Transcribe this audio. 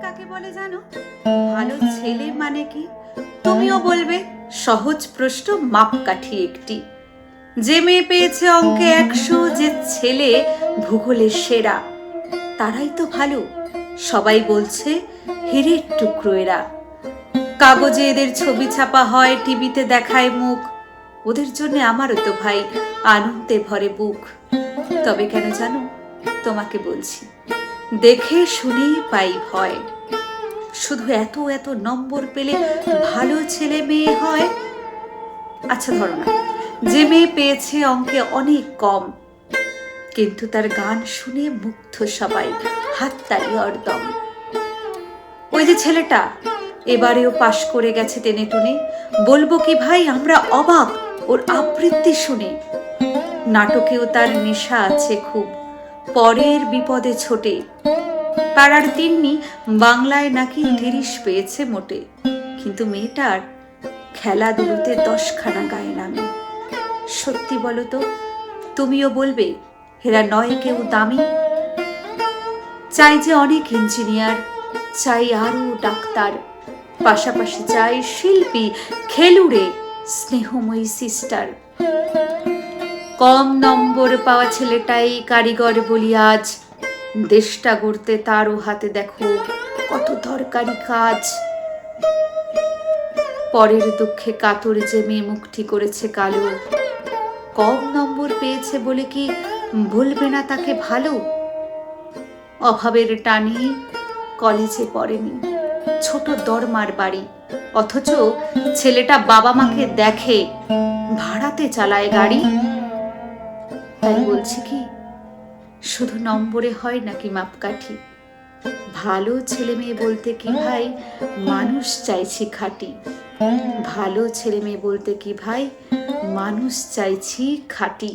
কাকে বলে জানো? ভালো ছেলে মানে কি তুমিও বলবে? সহজ প্রশ্ন, মাপকাঠি একটি। যে মেয়ে পেয়েছে অঙ্কে 100, যে ছেলে ভূগোলের সেরা, তারাই তো ভালো। সবাই বলছে হীরের টুকরো এরা। কাগজে এদের ছবি ছাপা হয়, টিভিতে দেখায় মুখ। ওদের জন্য আমারও তো ভাই আনন্দে ভরে বুক। তবে কেন জানো? তোমাকে বলছি, দেখে শুনেই পাই ভয়। শুধু এত এত নম্বর পেলে ভালো ছেলে মেয়ে হয়? আচ্ছা ধরো না, যে মেয়ে পেয়েছে অঙ্কে অনেক কম, কিন্তু তার গান শুনে মুগ্ধ সবাই, হাততালি হরদম। ওই যে ছেলেটা এবারেও পাশ করে গেছে টেনে টুনে, বলবো কি ভাই আমরা অবাক ওর আবৃত্তি শুনে। নাটকেও তার নেশা আছে খুব, পরের বিপদে ছোটে। পাড়ার তিন্নি বাংলায় নাকি 30 পেয়েছে মোটে, কিন্তু মেয়েটার খেলাধুলোতে 10খানা গায়ে নামে। সত্যি বলো তো, তুমিও বলবে এরা নয় কেউ দামি? চাই যে অনেক ইঞ্জিনিয়ার, চাই আরো ডাক্তার, পাশাপাশি চাই শিল্পী, খেলুড়ে, স্নেহময়ী সিস্টার। কম নম্বর পাওয়া ছেলেটাই কারিগর বলি আজ, দেশটা গড়তে তারও হাতে দেখো কত দরকারি কাজ। পরের দুঃখে কাতর যে মেয়ে মুখটি করেছে কালো, কম নম্বর পেয়েছে বলে কি বলবে না তাকে ভালো? অভাবের টানে কলেজে পড়েনি, ছোট দরমার বাড়ি, অথচ ছেলেটা বাবা মাকে দেখে, ভাড়াতে চালায় গাড়ি। তাই বলছি কি, শুধু নম্বরে হয় নাকি মাপকাঠি? ভালো ছেলে মেয়ে বলতে কি ভাই মানুষ চাইছি খাঁটি। ভালো ছেলে মেয়ে বলতে কি ভাই মানুষ চাইছি খাঁটি।